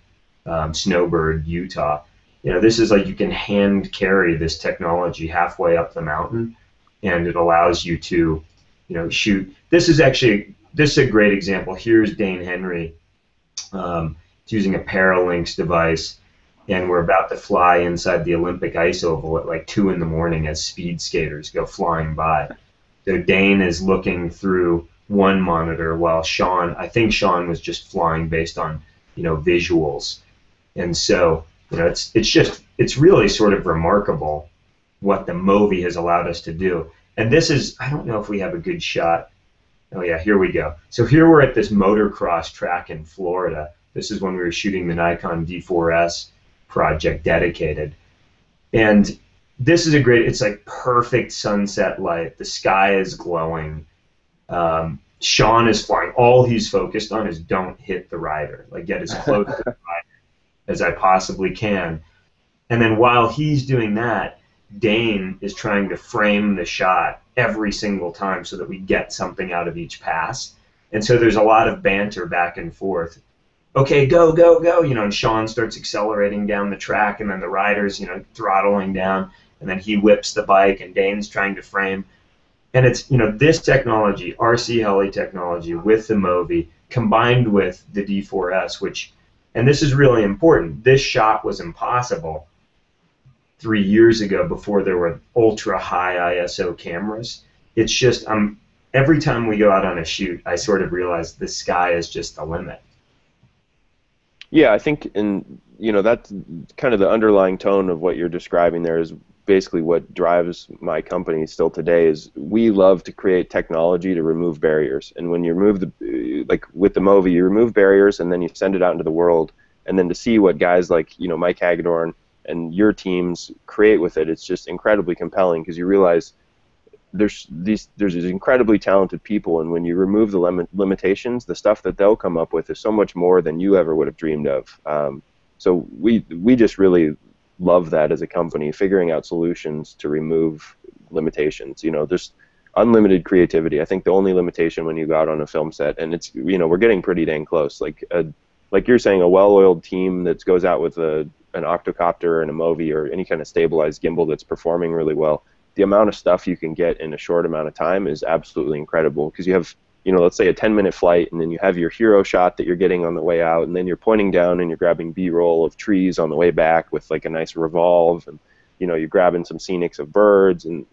Snowbird, Utah. This is like you can hand carry this technology halfway up the mountain, and it allows you to, shoot. This is a great example. Here's Dane Henry. It's using a Paralinx device. and we're about to fly inside the Olympic ice oval at like 2 in the morning as speed skaters go flying by. So Dane is looking through one monitor while I think Sean was just flying based on, visuals. And so, it's really sort of remarkable what the Movi has allowed us to do. And this is, I don't know if we have a good shot. Oh yeah, here we go. So here we're at this motocross track in Florida. This is when we were shooting the Nikon D4S project dedicated. And this is it's like perfect sunset light. The sky is glowing. Sean is flying. All he's focused on is don't hit the rider. Like get as close to the rider as I possibly can. And then while he's doing that, Dane is trying to frame the shot every single time so that we get something out of each pass. And so there's a lot of banter back and forth. Okay, go, go, go, and Sean starts accelerating down the track, and then the rider's, throttling down, and then he whips the bike, and Dane's trying to frame. And it's, this technology, RC Heli technology with the Movi, combined with the D4S, and this is really important, this shot was impossible 3 years ago before there were ultra high ISO cameras. It's just, every time we go out on a shoot, I sort of realize the sky is just the limit. Yeah, I think, that's kind of the underlying tone of what you're describing there is basically what drives my company still today is we love to create technology to remove barriers. And when you remove like with the Movi, you remove barriers and then you send it out into the world. And then to see what guys like, Mike Hagedorn and your teams create with it, it's just incredibly compelling because you realize there's these incredibly talented people, and when you remove the limitations, the stuff that they'll come up with is so much more than you ever would have dreamed of. So we just really love that as a company, figuring out solutions to remove limitations. There's unlimited creativity. I think the only limitation when you go out on a film set, and it's we're getting pretty dang close. Like you're saying, a well-oiled team that goes out with an octocopter and a Movi or any kind of stabilized gimbal that's performing really well. The amount of stuff you can get in a short amount of time is absolutely incredible because you have, let's say a 10-minute flight, and then you have your hero shot that you're getting on the way out, and then you're pointing down and you're grabbing B-roll of trees on the way back with like a nice revolve, and you're grabbing some scenics of birds, and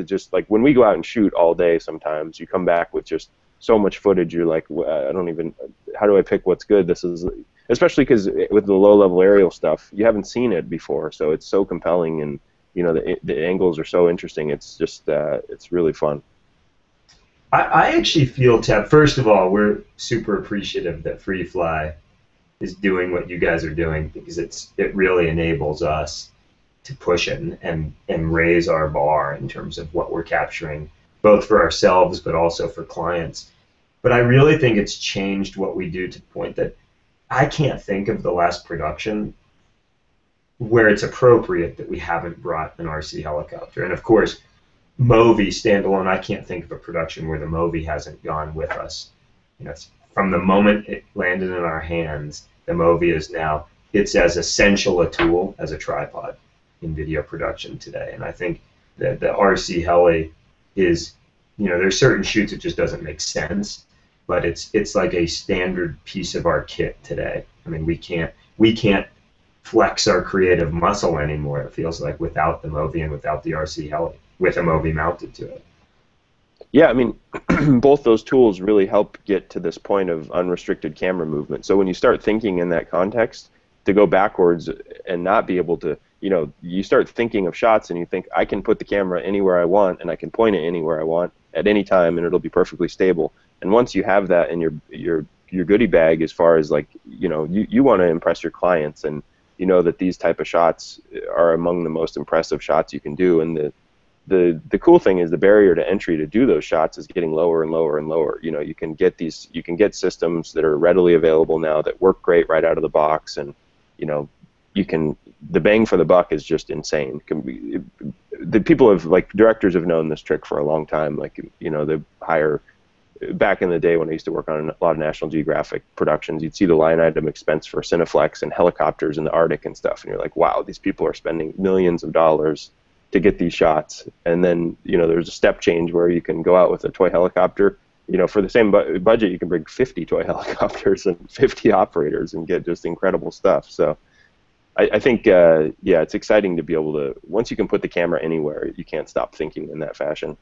just like when we go out and shoot all day, sometimes you come back with just so much footage. You're like, how do I pick what's good? This is especially because with the low-level aerial stuff, you haven't seen it before, so it's so compelling and. The angles are so interesting. It's just, it's really fun. I actually feel, Tabb, first of all, we're super appreciative that FreeFly is doing what you guys are doing because it really enables us to push it and raise our bar in terms of what we're capturing, both for ourselves but also for clients. But I really think it's changed what we do to the point that I can't think of the last production where it's appropriate that we haven't brought an RC helicopter. And of course, Movi standalone, I can't think of a production where the Movi hasn't gone with us. From the moment it landed in our hands, the Movi is now, it's as essential a tool as a tripod in video production today. And I think that the RC heli is, there's certain shoots it just doesn't make sense, but it's like a standard piece of our kit today. I mean, we can't flex our creative muscle anymore, it feels like, without the Movi and without the RC heli, with a Movi mounted to it. Yeah, I mean, both those tools really help get to this point of unrestricted camera movement. So when you start thinking in that context, to go backwards and not be able to, you start thinking of shots and you think, I can put the camera anywhere I want and I can point it anywhere I want at any time and it'll be perfectly stable. And once you have that in your goodie bag, as far as like, you want to impress your clients, and you know that these type of shots are among the most impressive shots you can do. And the cool thing is the barrier to entry to do those shots is getting lower and lower and lower. You can get systems that are readily available now that work great right out of the box, and the bang for the buck is just insane. The people have, like, directors have known this trick for a long time. Like, they hire. Back in the day when I used to work on a lot of National Geographic productions, you'd see the line item expense for Cineflex and helicopters in the Arctic and stuff, and you're like, wow, these people are spending millions of dollars to get these shots. And then, there's a step change where you can go out with a toy helicopter. For the same budget, you can bring 50 toy helicopters and 50 operators and get just incredible stuff. So, I think, yeah, it's exciting to be able to, once you can put the camera anywhere, you can't stop thinking in that fashion.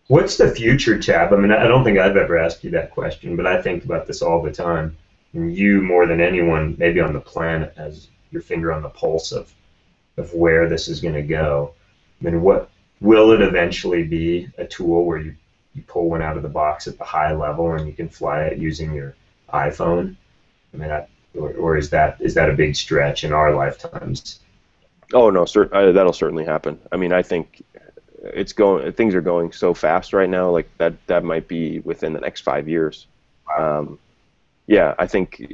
What's the future, Tab? I mean, I don't think I've ever asked you that question, but I think about this all the time. And you, more than anyone, maybe on the planet, has your finger on the pulse of where this is going to go. I mean, what will it eventually be a tool where you pull one out of the box at the high level and you can fly it using your iPhone? I mean, or is that a big stretch in our lifetimes? Oh no, that'll certainly happen. I mean, I think things are going so fast right now. Like that might be within the next 5 years. Yeah, I think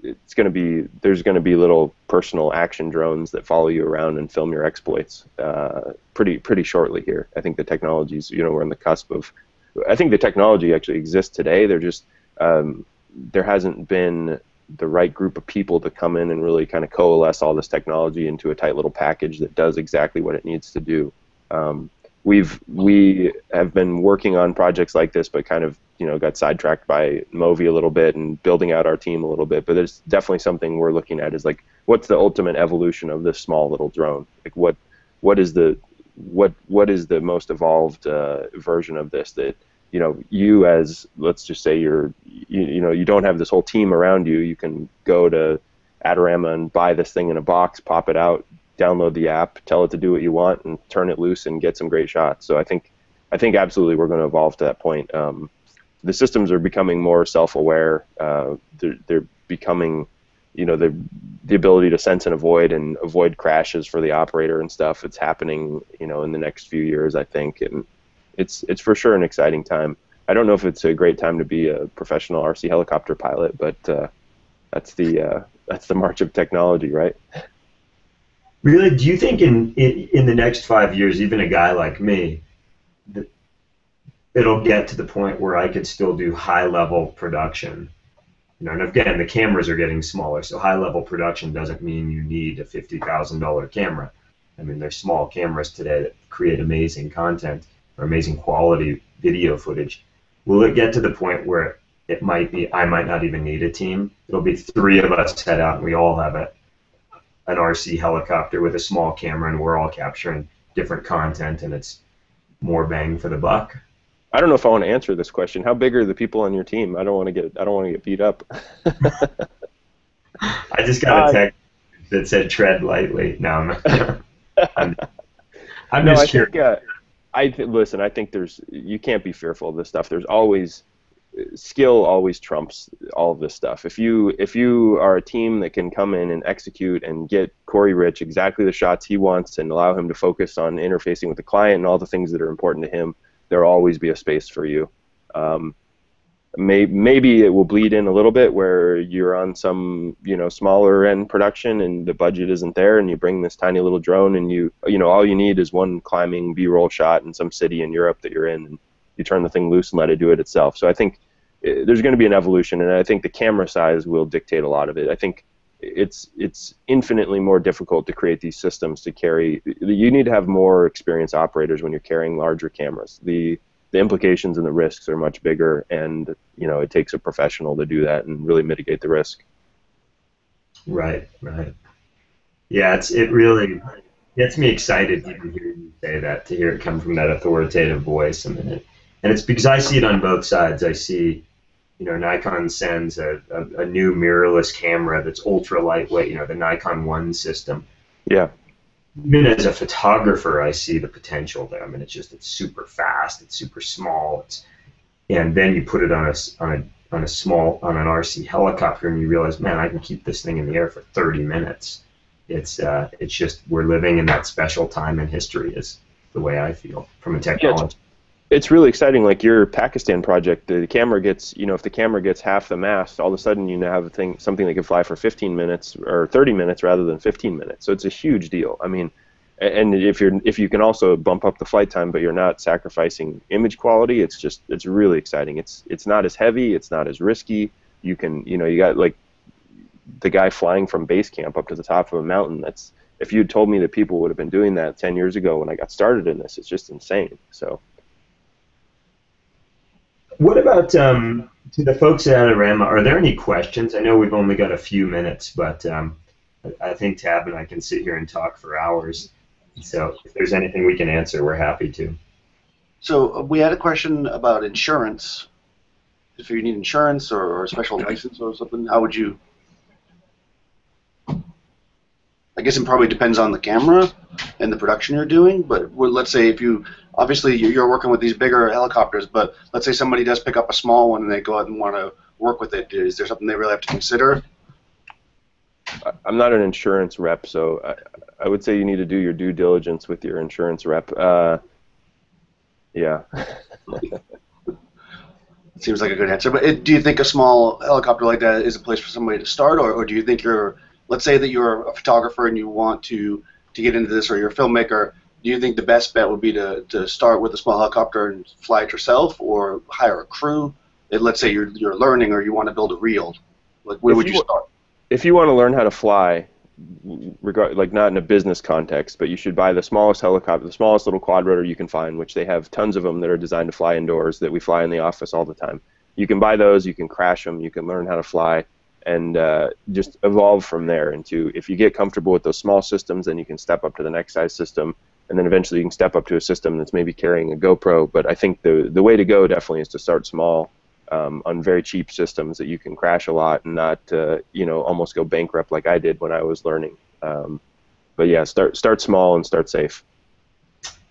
there's going to be little personal action drones that follow you around and film your exploits pretty shortly here. I think the technologies, we're on the cusp of. I think the technology actually exists today. They're just there hasn't been the right group of people to come in and really kind of coalesce all this technology into a tight little package that does exactly what it needs to do. We have been working on projects like this, but kind of got sidetracked by Movi a little bit and building out our team a little bit. But there's definitely something we're looking at is like, what's the ultimate evolution of this small little drone? Like what is the most evolved version of this that you, as, let's just say you don't have this whole team around you. You can go to Adorama and buy this thing in a box, pop it out, download the app, tell it to do what you want, and turn it loose and get some great shots. So I think absolutely we're going to evolve to that point. The systems are becoming more self-aware. They're becoming, the ability to sense and avoid crashes for the operator and stuff. It's happening, in the next few years, I think, and it's for sure an exciting time. I don't know if it's a great time to be a professional RC helicopter pilot, but that's the march of technology, right? Really, do you think in the next 5 years, even a guy like me, that it'll get to the point where I could still do high-level production? And again, the cameras are getting smaller, so high-level production doesn't mean you need a $50,000 camera. I mean, there's small cameras today that create amazing content or amazing quality video footage. Will it get to the point where it might be I might not even need a team? It'll be 3 of us head out, and we all have an RC helicopter with a small camera, and we're all capturing different content, and it's more bang for the buck. I don't know if I want to answer this question. How big are the people on your team? I don't want to get beat up. I just got a text that said tread lightly. No, I'm just curious. Listen, I think you can't be fearful of this stuff. There's always skill always trumps all of this stuff. If you are a team that can come in and execute and get Corey Rich exactly the shots he wants and allow him to focus on interfacing with the client and all the things that are important to him, there will always be a space for you. Maybe it will bleed in a little bit where you're on some smaller end production and the budget isn't there, and you bring this tiny little drone and all you need is one climbing B-roll shot in some city in Europe that you're in, and you turn the thing loose and let it do it itself. So I think there's going to be an evolution, and I think the camera size will dictate a lot of it. I think it's infinitely more difficult to create these systems to carry. You need to have more experienced operators when you're carrying larger cameras. The implications and the risks are much bigger, and it takes a professional to do that and really mitigate the risk. Right. Yeah, it really gets me excited to hear you say that, to hear it come from that authoritative voice. And it's because I see it on both sides. I see, Nikon sends a new mirrorless camera that's ultra lightweight, the Nikon One system. Yeah. Even as a photographer, I see the potential there. I mean, it's super fast, it's super small, and then you put it on an RC helicopter, and you realize, man, I can keep this thing in the air for 30 minutes. It's just we're living in that special time in history, is the way I feel from a technology. It's really exciting. Like your Pakistan project, the camera gets, if the camera gets half the mast, all of a sudden you have something that can fly for 15 minutes or 30 minutes rather than 15 minutes. So it's a huge deal. I mean, and if you can also bump up the flight time, but you're not sacrificing image quality, it's really exciting. It's not as heavy, it's not as risky. You can, you got like the guy flying from base camp up to the top of a mountain. If you had told me that people would have been doing that 10 years ago when I got started in this, it's just insane. So. What about to the folks at Adorama? Are there any questions? I know we've only got a few minutes, but I think Tab and I can sit here and talk for hours. So if there's anything we can answer, we're happy to. So we had a question about insurance. If you need insurance or a special license or something, how would you? I guess it probably depends on the camera and the production you're doing, but let's say if you, obviously you're working with these bigger helicopters, but let's say somebody does pick up a small one and they go out and want to work with it, is there something they really have to consider? I'm not an insurance rep, so I would say you need to do your due diligence with your insurance rep. Yeah. Seems like a good answer, but do you think a small helicopter like that is a place for somebody to start, or do you think let's say that you're a photographer and you want to get into this, or you're a filmmaker, do you think the best bet would be to start with a small helicopter and fly it yourself, or hire a crew? Let's say you're learning or you want to build a reel. Like, where would you start? If you want to learn how to fly, like not in a business context, but you should buy the smallest helicopter, the smallest little quad rotor you can find, which they have tons of them that are designed to fly indoors that we fly in the office all the time. You can buy those, you can crash them, you can learn how to fly, and just evolve from there into, if you get comfortable with those small systems, then you can step up to the next size system, and then eventually you can step up to a system that's maybe carrying a GoPro. But I think the way to go definitely is to start small, on very cheap systems that you can crash a lot and not almost go bankrupt like I did when I was learning. But yeah, start small and start safe.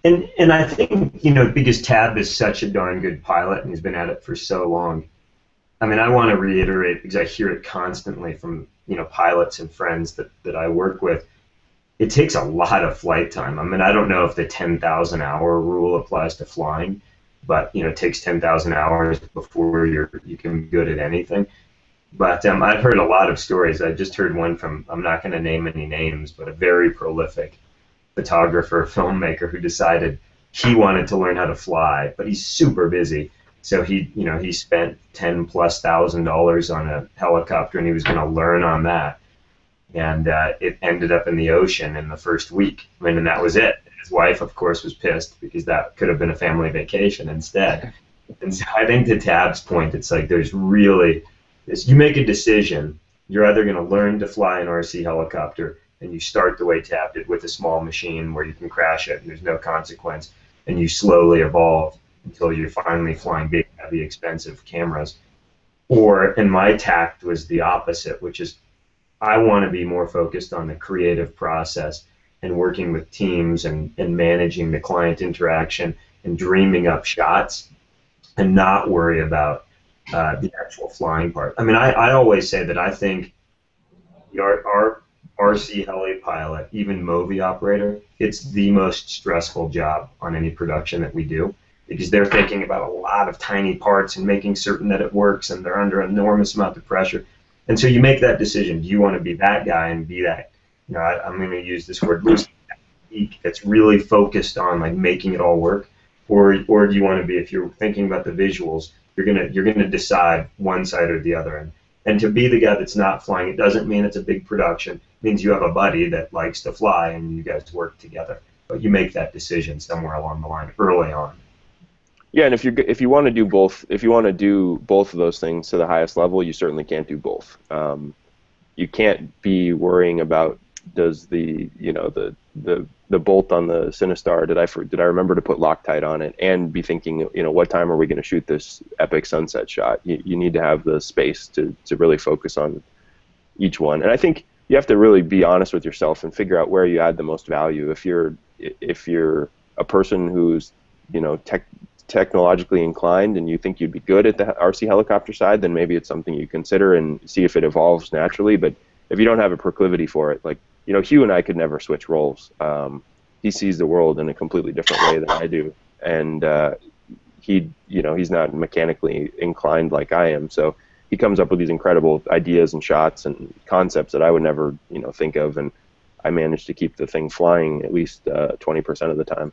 And I think, because Tab is such a darn good pilot and he's been at it for so long, I mean, I want to reiterate, because I hear it constantly from pilots and friends that I work with, it takes a lot of flight time. I mean, I don't know if the 10,000 hour rule applies to flying, but it takes 10,000 hours before you can be good at anything. But I've heard a lot of stories. I just heard one from, I'm not going to name any names, but a very prolific photographer, filmmaker who decided he wanted to learn how to fly, but he's super busy. So he spent $10,000+ on a helicopter, and he was going to learn on that. And it ended up in the ocean in the first week. I mean, and that was it. His wife, of course, was pissed because that could have been a family vacation instead. And so I think to Tab's point, it's like there's really, you make a decision. You're either going to learn to fly an RC helicopter, and you start the way Tab did with a small machine where you can crash it and there's no consequence, and you slowly evolve until you're finally flying big, heavy, expensive cameras. Or, and my tact was the opposite, which is I want to be more focused on the creative process and working with teams and managing the client interaction and dreaming up shots and not worry about the actual flying part. I mean, I always say that I think our RC heli pilot, even Movi operator, it's the most stressful job on any production that we do, because they're thinking about a lot of tiny parts and making certain that it works, and they're under an enormous amount of pressure. And so you make that decision. Do you want to be that guy and be that, I'm going to use this word loosely, that's really focused on like making it all work, or do you want to be, if you're thinking about the visuals, you're gonna decide one side or the other. And to be the guy that's not flying, it doesn't mean it's a big production. It means you have a buddy that likes to fly and you guys work together. But you make that decision somewhere along the line early on. Yeah, and if you want to do both, if you want to do both of those things to the highest level, you certainly can't do both. You can't be worrying about, does the bolt on the Cinestar, did I remember to put Loctite on it, and be thinking, what time are we going to shoot this epic sunset shot? You need to have the space to really focus on each one. And I think you have to really be honest with yourself and figure out where you add the most value. If you're a person who's technologically inclined and you think you'd be good at the RC helicopter side, then maybe it's something you consider and see if it evolves naturally. But if you don't have a proclivity for it, like Hugh and I could never switch roles. He sees the world in a completely different way than I do, and he's not mechanically inclined like I am. So he comes up with these incredible ideas and shots and concepts that I would never think of, and I managed to keep the thing flying at least 20% of the time.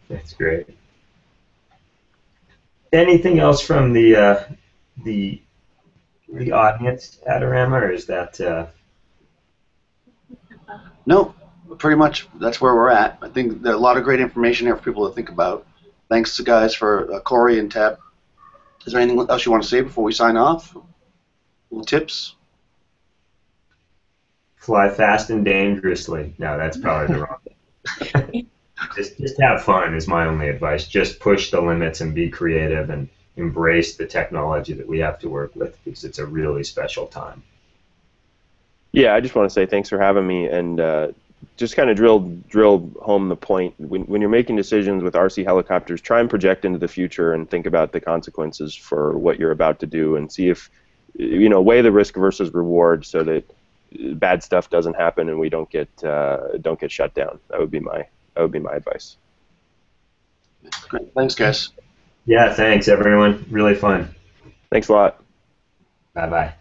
That's great. Anything else from the audience, Adorama, or is that? No, pretty much that's where we're at. I think there's a lot of great information here for people to think about. Thanks to guys for Corey and Tabb. Is there anything else you want to say before we sign off? Tips? Fly fast and dangerously. No, that's probably the wrong. Just have fun is my only advice. Just push the limits and be creative and embrace the technology that we have to work with, because it's a really special time. Yeah, I just want to say thanks for having me, and just kind of drill home the point. When you're making decisions with RC helicopters, try and project into the future and think about the consequences for what you're about to do, and see if, weigh the risk versus reward so that bad stuff doesn't happen and we don't get shut down. That would be my advice. Great. Thanks, guys. Yeah, thanks everyone. Really fun. Thanks a lot. Bye-bye.